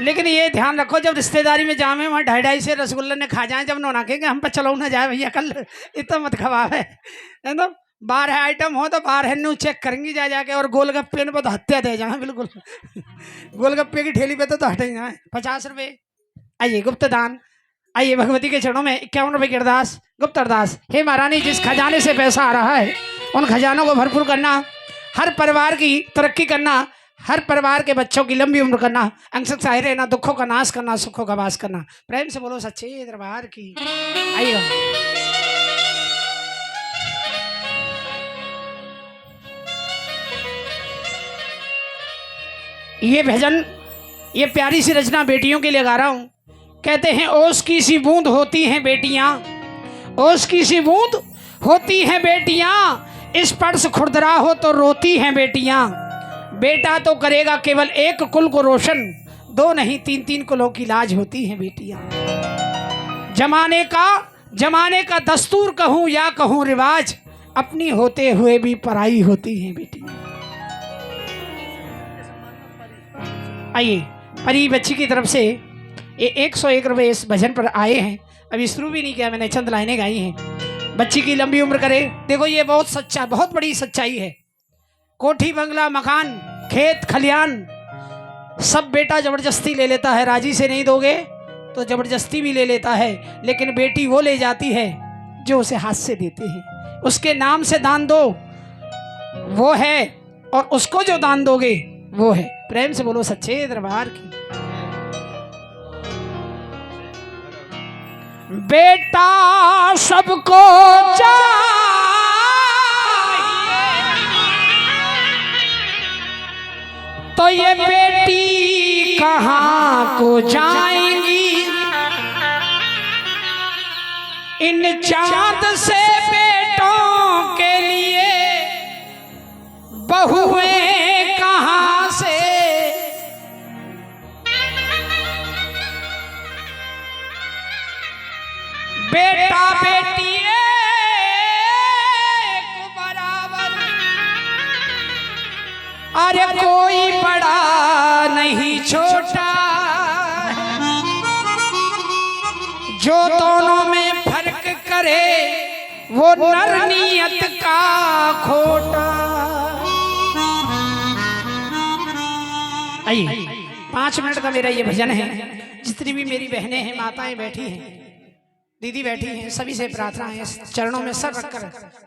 लेकिन ये ध्यान रखो, जब रिश्तेदारी में जामे वहाँ 2.5 से रसगुल्ले ने खा जाए, जब नोना के हम पर चलो ना जाए भैया कल, इतना मत खवावे है ना। 12 आइटम हो तो 12 न्यू चेक करेंगी जा जाके, और गोलगप्पे पे तो हत्या दे जाए बिल्कुल। गोलगप्पे की ठेली पे तो हटे जाए 50 रुपये। आइए गुप्त दान, आइए भगवती के चरणों में 51 रुपये की अरदास, गुप्त अरदास। हे महारानी, जिस खजाने से पैसा आ रहा है उन खजानों को भरपूर करना, हर परिवार की तरक्की करना, हर परिवार के बच्चों की लंबी उम्र करना, अंशक सहाय रहना, दुखों का नाश करना, सुखों का वास करना। प्रेम से बोलो सच्चे दरबार की। आइए ये भजन, ये प्यारी सी रचना बेटियों के लिए गा रहा हूं। कहते हैं ओस की सी बूंद होती हैं बेटियां, ओस की सी बूंद होती हैं बेटियां, इस स्पर्श खुरदरा हो तो रोती हैं बेटियां। बेटा तो करेगा केवल एक कुल को रोशन, 2 नहीं 3-3 कुलों की लाज होती हैं बेटियां। जमाने का दस्तूर कहूं या कहूं रिवाज, अपनी होते हुए भी पराई होती हैं बेटियां। आइए परी बच्ची की तरफ से ये 101 रुपये इस भजन पर आए हैं। अभी शुरू भी नहीं किया मैंने, चंद लाइनें गाई हैं। बच्ची की लंबी उम्र करे। देखो ये बहुत सच्चा, बहुत बड़ी सच्चाई है। कोठी बंगला मकान खेत खलियान सब बेटा जबरदस्ती ले लेता है, राजी से नहीं दोगे तो जबरदस्ती भी ले लेता है, लेकिन बेटी वो ले जाती है जो उसे हाथ से देते हैं। उसके नाम से दान दो वो है, और उसको जो दान दोगे वो है। प्रेम से बोलो सच्चे दरबार की। बेटा सबको चाहिए तो ये बेटी कहाँ को जाएंगी, इन चांद से बेटों के लिए बहुएं कहाँ से। बेटा बेटी एक बराबर, अरे कोई बड़ा नहीं छोटा, जो दोनों में फर्क करे वो नर नियत का खोटा। आइए 5 मिनट का मेरा ये भजन है। जितनी भी मेरी बहनें हैं, माताएं बैठी हैं, दीदी बैठी हैं, सभी से प्रार्थना है चरणों में सर रखकर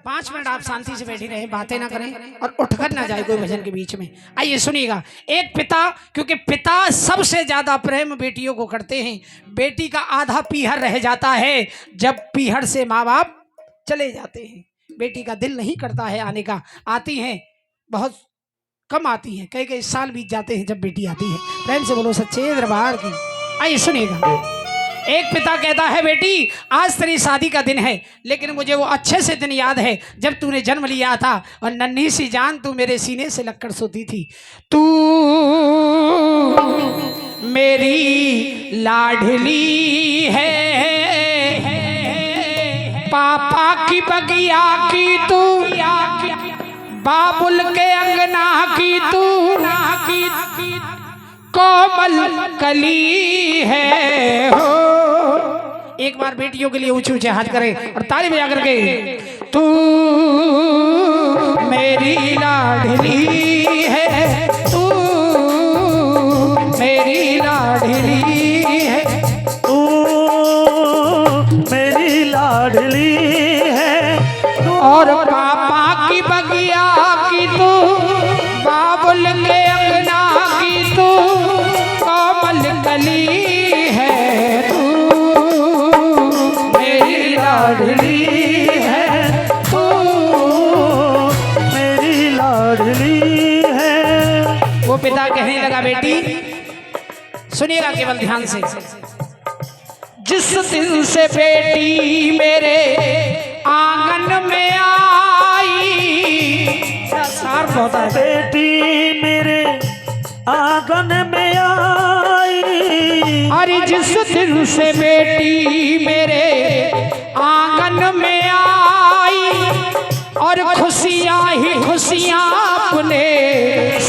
5 मिनट आप शांति से बैठी रहें, बातें ना करें और उठकर ना जाए कोई भजन के बीच में। आइए सुनिएगा। एक पिता, क्योंकि पिता सबसे ज्यादा प्रेम बेटियों को करते हैं। बेटी का आधा पीहर रह जाता है जब पीहर से माँ बाप चले जाते हैं। बेटी का दिल नहीं करता है आने का, आती हैं बहुत कम आती हैं, कई साल बीत जाते हैं जब बेटी आती है। प्रेम से बोलो सच्चे दरबार की। आइए सुनिएगा। एक पिता कहता है बेटी आज तेरी शादी का दिन है, लेकिन मुझे वो अच्छे से दिन याद है जब तूने जन्म लिया था और नन्ही सी जान तू मेरे सीने से लगकर सोती थी। तू मेरी लाडली है, पापा की बगिया की तू, बाबुल के अंगना की तू, कोमल कली है हो। एक बार बेटियों के लिए ऊंचे ऊंचे हाथ करें और ताली बजा करके। तू मेरी लाडली है, तू मेरी लाडली है, तू मेरी लाडली है, और पापा की बगिया की तू, बाबुल के अंगना की तू, कोमल कली है। तू मेरी लाडली है, तू मेरी लाडली है। वो पिता कहने लगा बेटी सुनिएगा केवल ध्यान से। जिस दिन से बेटी मेरे आंगन में आई, सार्थ होता है, बेटी मेरे आंगन में आई, अरे जिस दिन से बेटी मेरे आंगन में आई, और खुशियां ही खुशियां अपने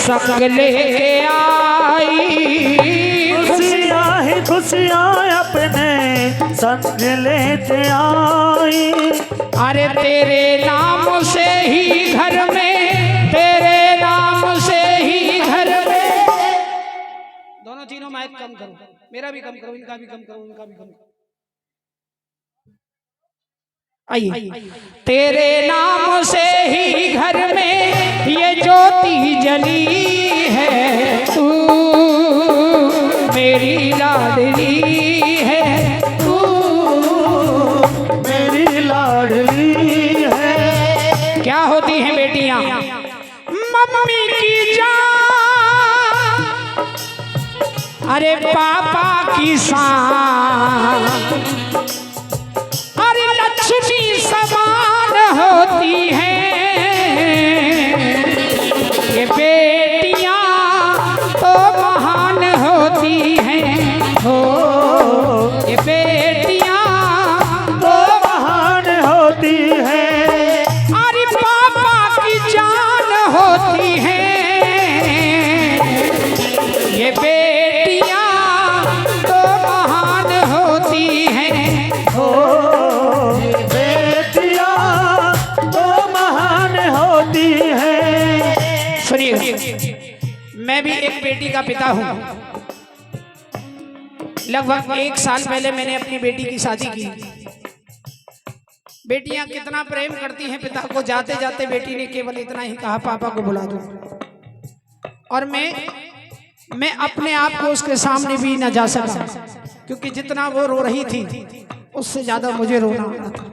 संग लेके आई। खुशियाँ ही खुशियाँ अपने संग लेते आई। अरे तेरे नाम से ही घर में, तेरे नाम से ही घर में। दोनों तीनों माइक कम करो, मेरा भी कम करो, इनका भी कम करो, उनका भी कम करो। आइए। तेरे नाम से ही घर में ये ज्योति जली है, तू मेरी लाडली है, तू मेरी लाडली है। क्या होती हैं बेटियां? मम्मी की जान, अरे पापा की शान, अरे लक्ष्मी समान होती हैं ये बेटियां, तो महान होती हैं हो ये बेटियां, तो महान होती है। अरे पापा की जान होती हैं ये बेटियां, तो महान होती हैं हो बेटियाँ तो महान होती है। सुनिए, मैं भी एक बेटी का पिता हूँ। लगभग 1 साल पहले मैंने अपनी बेटी की शादी की। बेटियां कितना प्रेम करती हैं पिता को। जाते जाते बेटी ने केवल इतना ही कहा, पापा को बुला दो। और मैं अपने आप को उसके सामने भी न जा सका, क्योंकि जितना वो रो रही थी उससे ज्यादा मुझे रोना आ रहा था।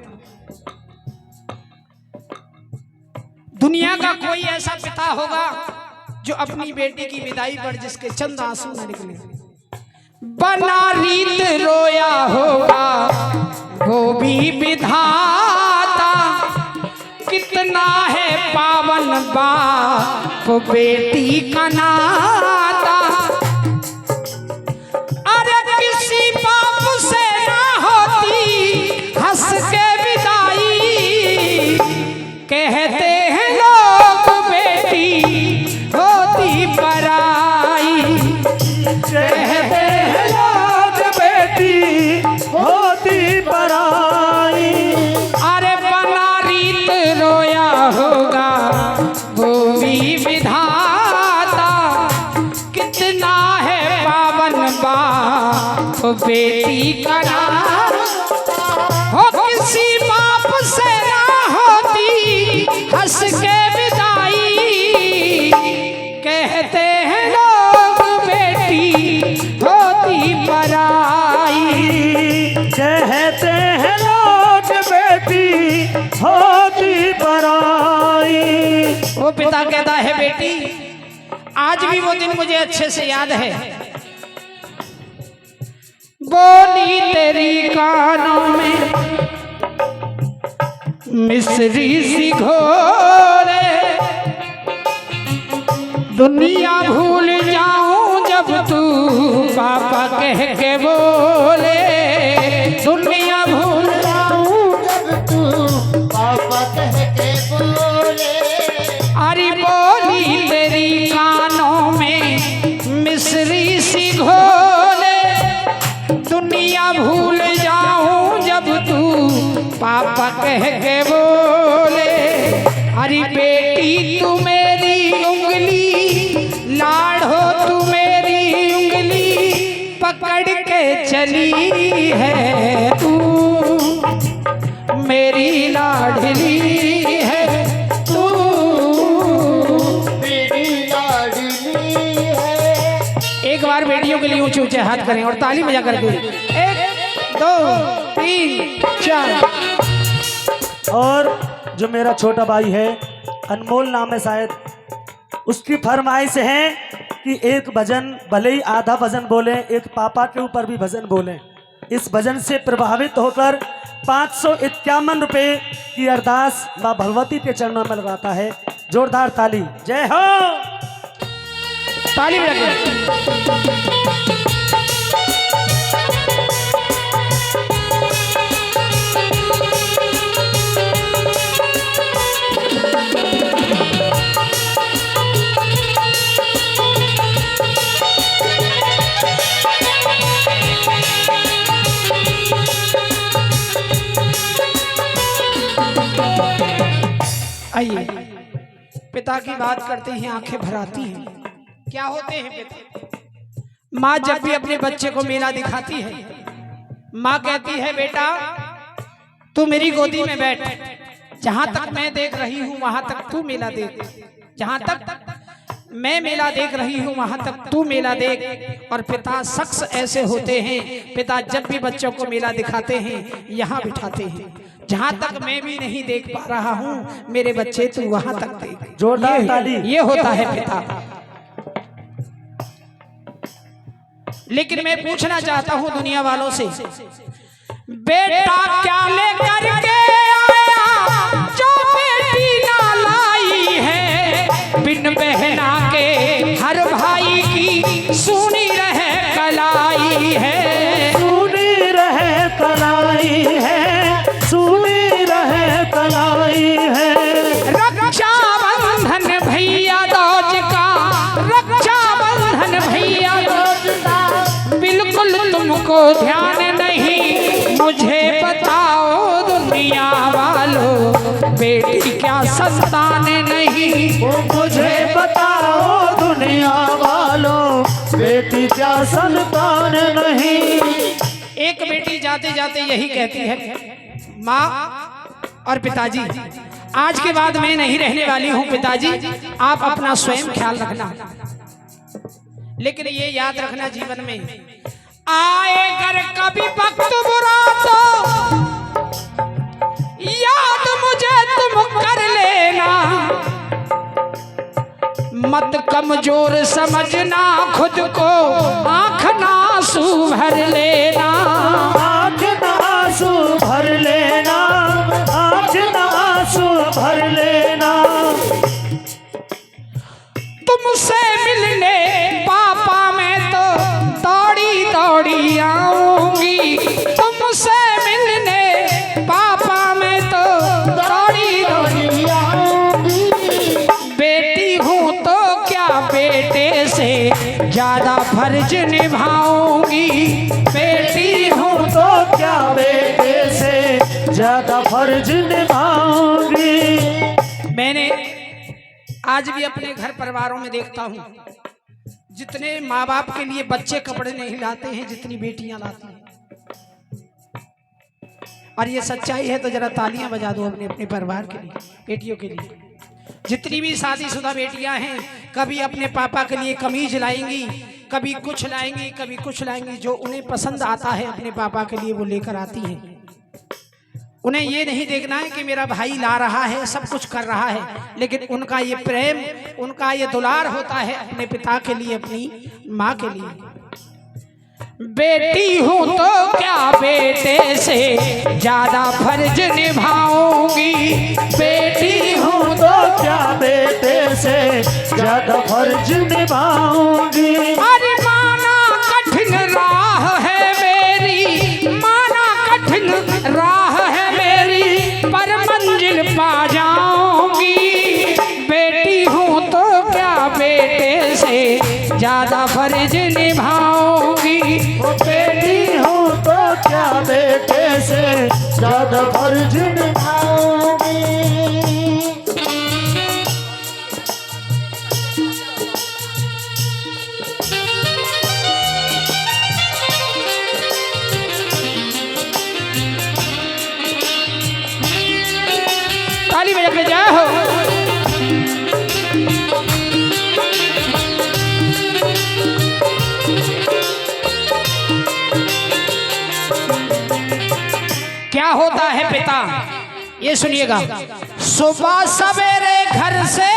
दुनिया का कोई ऐसा पिता होगा जो अपनी बेटी की विदाई पर जिसके चंद आंसू न निकले। बना रीत रोया होगा वो भी विधाता, कितना है पावन बाप बेटी का नाता। अरे किसी बाप से ना होती हंस के विदाई, कहते हैं लोग बेटी होती पराई, कहते हैं लोग बेटी होती पराई। अरे बना रीत रोया होगा वो भी विधाता, कितना है पावन बाप बेटी का नाता। हो किसी बाप से ना होती हंस के विदाई, कहते हैं लोग बेटी होती पराई। कहते हैं लोग बेटी होती पराई। वो पिता कहता है, बेटी आज भी वो दिन मुझे अच्छे से याद है। बोली तेरी कानों में मिश्री सी घोरे, दुनिया भूल जाऊं जब तू पापा कह के बोले, दुनिया भूल जाऊं जब तू पापा कह के बोले। अरे बोली तेरी कानों में मिश्री सी घोले, दुनिया भूल जाऊं जब तू पापा कह के बोले। अरे बेटी तू मेरी उंगली, लाड़ हो तू मेरी उंगली, पकड़ के चली है तू मेरी लाडली है, तू मेरी लाडली है। एक बार बेटियों के लिए ऊंचे ऊंचे हाथ करें और ताली बजा करके 1 2 3 4। और जो मेरा छोटा भाई है, अनमोल नाम है शायद, उसकी फरमाइश है कि एक भजन, भले ही आधा भजन बोले, एक पापा के ऊपर भी भजन बोले। इस भजन से प्रभावित होकर 551 रुपये की अरदास माँ भगवती के चरणों में लगाता है। जोरदार ताली, जय हो। ताली बजा आइए, पिता की बात करते ही आंखें भर आती हैं। क्या होते हैं पिता? माँ जब भी अपने बच्चे को मेला दिखाती है, माँ कहती है बेटा तू मेरी गोदी में बैठ, जहां तक मैं देख रही हूं वहां तक तू मेला देख, जहां तक मैं मेला देख रही हूं वहां तक तू मेला देख। और पिता शख्स ऐसे होते हैं, पिता जब भी बच्चों को मेला दिखाते हैं यहाँ बिठाते हैं, जहां तक मैं भी नहीं देख पा रहा हूं मेरे बच्चे तू वहां तक देख। जोरदार ताली। ये होता है पिता। लेकिन मैं पूछना चाहता हूं दुनिया वालों से, बेटा क्या लेकर के आया जो बेटी ना लाई है, बिन बहना के हर भाई की सुनी रहे कलाई है, सुनी रहे कलाई है, सुनी रहे कलाई है। रक्षाबंधन भैया दौज का, रक्षाबंधन भैया दौज का, बिल्कुल तुमको ध्यान नहीं, मुझे बताओ दुनिया वालों बेटी क्या संतान नहीं, मुझे बताओ दुनिया वालों बेटी क्या संतान नहीं। एक बेटी जाते जाते यही कहती है, माँ और पिताजी आज के बाद मैं नहीं रहने वाली हूँ, पिताजी आप अपना स्वयं ख्याल रखना। लेकिन ये याद रखना जीवन में आए अगर कभी वक्त बुरा तो याद मुझे तुम कर लेना, मत कमजोर समझना खुद को, आँख ना आंसू भर लेना, आँख ना आंसू भर लेना, आँख ना आंसू भर लेना। तुमसे मिलने पापा मैं तो दौड़ी दौड़ी आऊंगी, तुमसे मिलने पापा मैं तो दौड़ी दौड़ी आऊंगी, बेटी हूँ तो क्या बेटे से ज्यादा फर्ज निभाऊंगी, बेटी हूँ तो क्या बेटे से ज्यादा फर्ज निभाऊंगी। मैंने आज भी अपने घर परिवारों में देखता हूँ, जितने माँ बाप के लिए बच्चे कपड़े नहीं लाते हैं जितनी बेटियां लाती हैं। और ये सच्चाई है तो जरा तालियां बजा दो अपने अपने परिवार के लिए, बेटियों के लिए। जितनी भी शादीशुदा बेटियां हैं कभी अपने पापा के लिए कमीज लाएंगी, कभी कुछ लाएंगी, कभी कुछ लाएंगी, जो उन्हें पसंद आता है अपने पापा के लिए वो लेकर आती हैं। उन्हें ये नहीं देखना है कि मेरा भाई ला रहा है, सब कुछ कर रहा है, लेकिन उनका ये प्रेम, उनका ये दुलार होता है अपने पिता के लिए, अपनी माँ के लिए। बेटी हूँ तो क्या बेटे से ज्यादा फर्ज निभाऊंगी, बेटी हूँ तो क्या बेटे से ज्यादा फर्ज निभाऊंगी। अरे माना कठिन राह है मेरी, माना कठिन राह है मेरी, पर मंजिल पा जाऊंगी, बेटी हूँ तो क्या बेटे से ज्यादा फर्ज निभाऊंगी, बेटी हूँ तो क्या बेटे से ज्यादा फर्ज निभाऊंगी। ताली बजा के जय हो। क्या होता है पिता, ये सुनिएगा। सुबह सवेरे घर से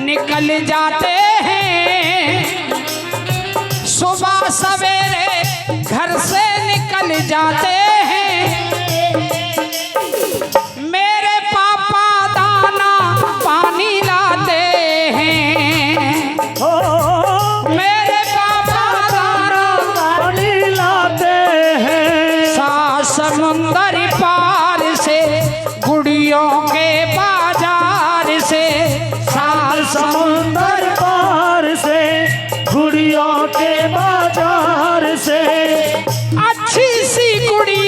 निकल जाते हैं, सुबह सवेरे घर से निकल जाते हैं, मेरे पापा दाना पानी लाते हैं, मेरे पापा दाना पानी लाते हैं, सात समुंदर पार से गुड़ियों के बाजार से, सात समुंदर पार से गुड़ियों के बाजार से, अच्छी सी गुड़िया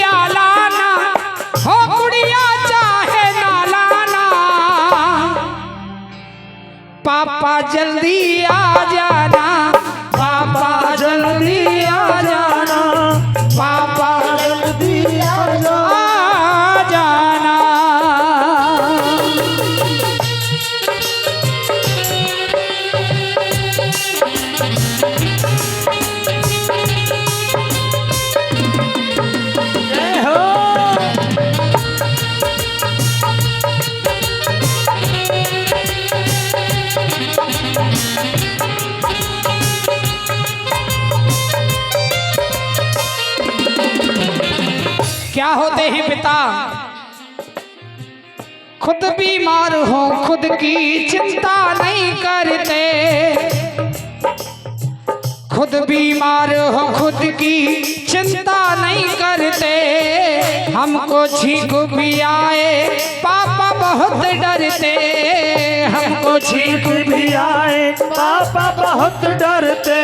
पापा जल्दी आ जाना, पापा जल्दी आ जाना, पापा जल्दी आ जाओ। आ जाना। जय हो। क्या होते हैं पिता, खुद बीमार हो खुद की चिंता नहीं करते, खुद बीमार हो खुद की चिंता नहीं करते, हमको छींक भी आए पापा बहुत डरते, हमको छींक भी आए पापा बहुत डरते,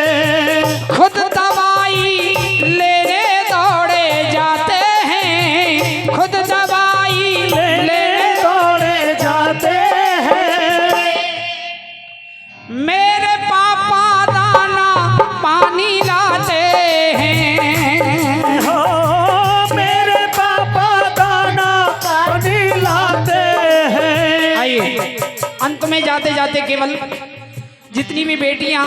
खुद दवाई लेने दौड़े जाते हैं, खुद दवाई लेने दौड़े जाते हैं। मेरे पापा दाना पानी लाते हैं, हो मेरे पापा दाना पानी लाते हैं। आइए अंत में जाते जाते केवल जितनी भी बेटियां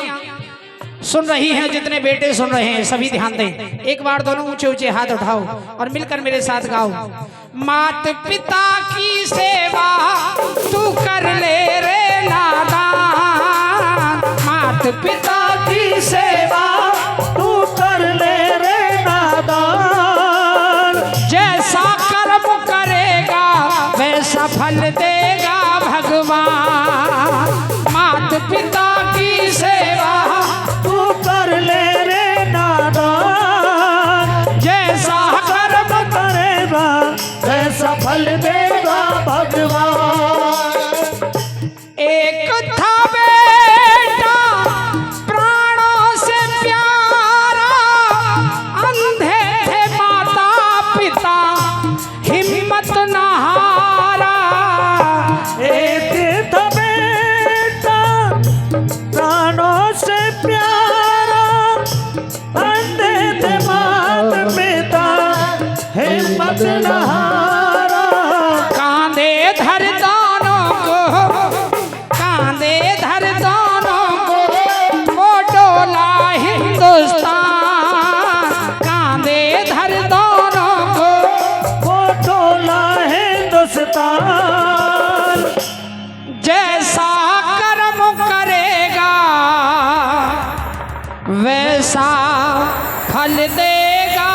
सुन रही हैं, जितने बेटे सुन रहे हैं, सभी ध्यान दें। एक बार दोनों ऊंचे ऊंचे हाथ उठाओ और मिलकर मेरे साथ गाओ। मात पिता की सेवा तू कर ले रे नादान, मात पिता की सेवा तू कर ले रे नादान, जैसा कर्म करेगा वैसा फल देगा भगवान, मात पिता की सेवा तू कर ले रे नादान, जैसा कर्म करेगा ऐसा फल देगा भगवान। एक था बेटा प्राणों से प्यारा, अंधे थे माता पिता हिम्मत न हारा, एक था बेटा प्राणों से प्यारा, अंधे थे मात पिता हिम्मत न हारा, कांधे धर दोनों को, कांधे धर दोनों को, वो डोला हिंदुस्तान, कांधे धर दोनों को, वो टोला हिंदुस्तान, जैसा कर्म करेगा वैसा फल देगा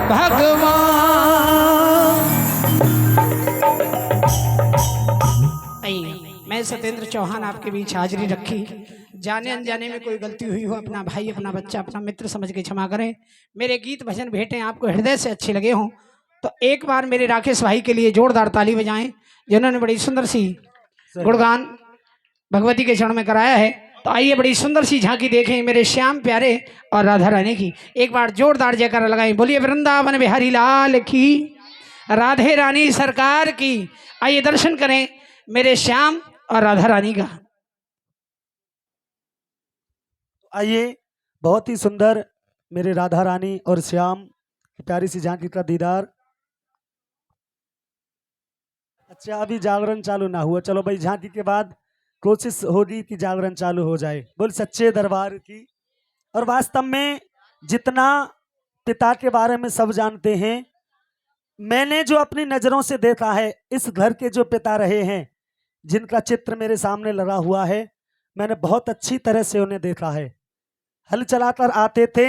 भगवान। मैं सत्येंद्र चौहान आपके बीच हाजिरी रखी, जाने अनजाने में कोई गलती हुई हो अपना भाई अपना बच्चा अपना मित्र समझ के क्षमा करें। मेरे गीत भजन भेंटें आपको हृदय से अच्छे लगे हों तो एक बार मेरे राकेश भाई के लिए जोरदार ताली बजाएं, जिन्होंने बड़ी सुंदर सी गुणगान भगवती के चरण में कराया है। तो आइए बड़ी सुंदर सी झांकी देखें मेरे श्याम प्यारे और राधा रानी की। एक बार जोरदार जयकारा लगाएं, बोलिए वृंदावन बिहारी लाल की, राधे रानी सरकार की। आइए दर्शन करें मेरे श्याम और राधा रानी का। आइए बहुत ही सुंदर मेरे राधा रानी और श्याम की प्यारी सी झांकी का दीदार। अच्छा अभी जागरण चालू ना हुआ, चलो भाई झांकी के बाद कोशिश होगी कि जागरण चालू हो जाए। बोल सच्चे दरबार की। और वास्तव में जितना पिता के बारे में सब जानते हैं, मैंने जो अपनी नज़रों से देखा है, इस घर के जो पिता रहे हैं जिनका चित्र मेरे सामने लगा हुआ है, मैंने बहुत अच्छी तरह से उन्हें देखा है। हल चलाकर आते थे,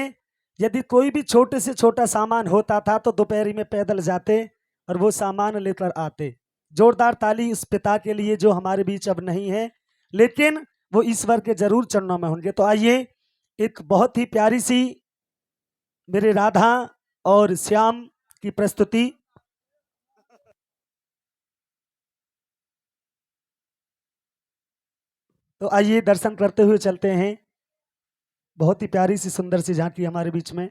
यदि कोई भी छोटे से छोटा सामान होता था तो दोपहरी में पैदल जाते और वो सामान लेकर आते। जोरदार ताली उस पिता के लिए जो हमारे बीच अब नहीं है, लेकिन वो ईश्वर के जरूर चरणों में होंगे। तो आइए एक बहुत ही प्यारी सी मेरे राधा और श्याम की प्रस्तुति। तो आइए दर्शन करते हुए चलते हैं। बहुत ही प्यारी सी सुंदर सी झांकी हमारे बीच में।